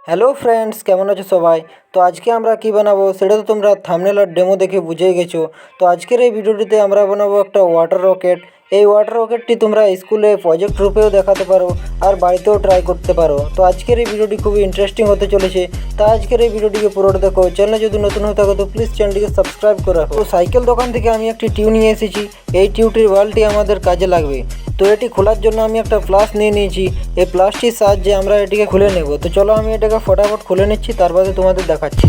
Hello friends, কেমন আছো সবাই? তো আজকে আমরা কি বানাবো সেটা তো তোমরা থাম্বনেল আর ডেমো দেখে বুঝেই গেছো। তো আজকের এই ভিডিওটিতে আমরা বানাবো একটা ওয়াটার রকেট। এই ওয়াটার রকেটটি তোমরা স্কুলে প্রজেক্ট রূপেও দেখাতে পারো আর বাড়িতেও ট্রাই করতে পারো। তো আজকের এই ভিডিওটি খুবই ইন্টারেস্টিং হতে চলেছে। তো আজকের এই ভিডিওটিকে পুরোটা দেখো। চ্যানেলে যদি নতুন হয়ে থাকো তো প্লিজ চ্যানেলটিকে সাবস্ক্রাইব করে রাখো। তো সাইকেল দোকান থেকে আমি একটি টিউ নিয়ে এসেছি। এই টিউটির ওয়ালটি আমাদের কাজে লাগবে। তো এটি খোলার জন্য আমি একটা প্লাস নিয়ে নিয়েছি। এই প্লাসটির সাহায্যে আমরা এটিকে খুলে নেব। তো চলো আমি এটাকে ফটাফট খুলে নিচ্ছি, তার বাদে তোমাদের দেখাচ্ছি।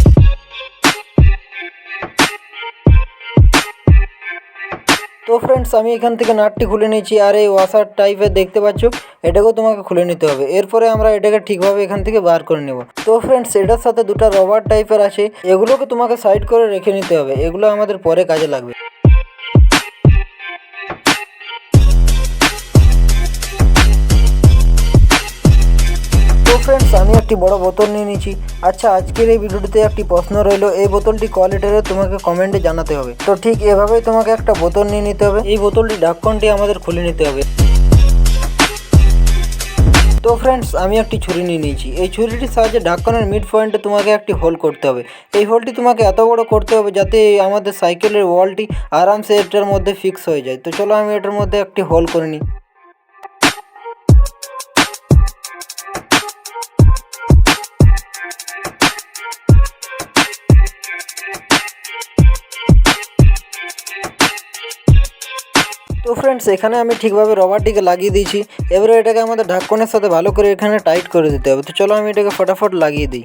তো ফ্রেন্ডস, আমি এখান থেকে নাটটি খুলে নিয়েছি আর এই ওয়াশার টাইপের দেখতে পাচ্ছ, এটাকেও তোমাকে খুলে নিতে হবে। এরপরে আমরা এটাকে ঠিকভাবে এখান থেকে বার করে নেব। তো ফ্রেন্ডস, এটার সাথে দুটো রবার টাইপের আছে, এগুলোকে তোমাকে সাইড করে রেখে নিতে হবে। এগুলো আমাদের পরে কাজে লাগবে। তো ফ্রেন্ডস, আমি একটি বড় বোতল নিয়ে নিয়েছি। আচ্ছা, আজকের এই ভিডিওটিতে একটি প্রশ্ন রইলো, এই বোতলটি কোয়ালিটির তোমাকে কমেন্টে জানাতে হবে। তো ঠিক এভাবেই তোমাকে একটা বোতল নিয়ে নিতে হবে। এই বোতলটি ঢাকনটি আমাদের খুলে নিতে হবে। তো ফ্রেন্ডস, আমি একটি ছুরি নিয়ে নিয়েছি। এই ছুরিটির সাহায্যে ঢাকনের মিড পয়েন্টে তোমাকে একটি হোল করতে হবে। এই হোলটি তোমাকে এত বড় করতে হবে যাতে আমাদের সাইকেলের ওয়ালটি আরামসে এটার মধ্যে ফিক্স হয়ে যায়। তো চলো আমি এটার মধ্যে একটি হোল করে নিই। তো ফ্রেন্ডস, এখানে আমি ঠিকভাবে রবারটিকে লাগিয়ে দিয়েছি। এবারে এটাকে আমাদের ঢাকনের সাথে ভালো করে এখানে টাইট করে দিতে হবে। তো চলো আমি এটাকে ফটাফট লাগিয়ে দিই।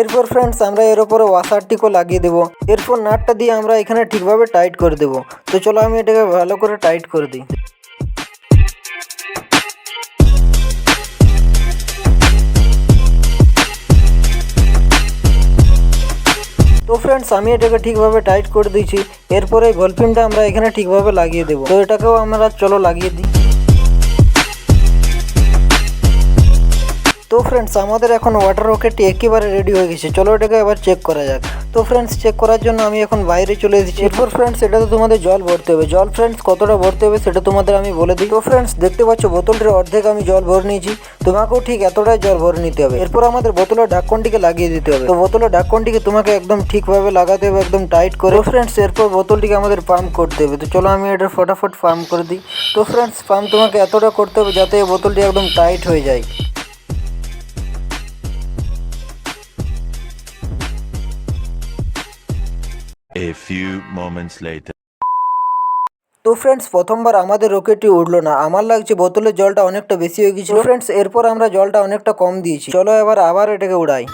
এরপর ফ্রেন্ডস, আমরা এর উপরে ওয়াশারটিকেও লাগিয়ে দেবো। এরপর নাটটা দিয়ে আমরা এখানে ঠিকভাবে টাইট করে দেবো। তো চলো আমি এটাকে ভালো করে টাইট করে দিই। তো ফ্রেন্ডস, আমি এটাকে ঠিকভাবে টাইট করে দিয়েছি। এরপরে এই বলপিনটা আমরা এখানে ঠিকভাবে লাগিয়ে দেবো। তো এটাকেও আমরা চলো লাগিয়ে দিই। তো ফ্রেন্ডস, আমাদের এখন ওয়াটার রকেটটি একেবারে রেডি হয়ে গেছে। চলো এটাকে এবার চেক করা যাক। তো ফ্রেন্ডস, চেক করার জন্য আমি এখন বাইরে চলে এসেছি। এরপর ফ্রেন্ডস, এটাতে তোমাদের জল ভরতে হবে। জল ফ্রেন্ডস কতটা ভরতে হবে সেটা তোমাদের আমি বলে দিই। তো ফ্রেন্ডস, দেখতে পাচ্ছ বোতলটির অর্ধেক আমি জল ভরে নিয়েছি। তোমাকেও ঠিক এতটাই জল ভরে নিতে হবে। এরপর আমাদের বোতলের ঢাকনটিকে লাগিয়ে দিতে হবে। তো বোতলের ঢাকনটিকে তোমাকে একদম ঠিকভাবে লাগাতে হবে, একদম টাইট করে। ফ্রেন্ডস, এরপর বোতলটিকে আমাদের পাম্প করতে হবে। তো চলো আমি এটা ফটাফট পাম্প করে দিই। তো ফ্রেন্ডস, পাম্প তোমাকে এতটা করতে হবে যাতে এই বোতলটি একদম টাইট হয়ে যায়। A few moments later. তো ফ্রেন্ডস, প্রথমবার আমাদের রকেটটি উঠলো না। আমার লাগছে বোতলের জলটা অনেকটা বেশি হয়ে গেছিল। ফ্রেন্ডস, এরপর আমরা জলটা অনেকটা কম দিয়েছি। চলো এবার আবার এটাকে উড়াই।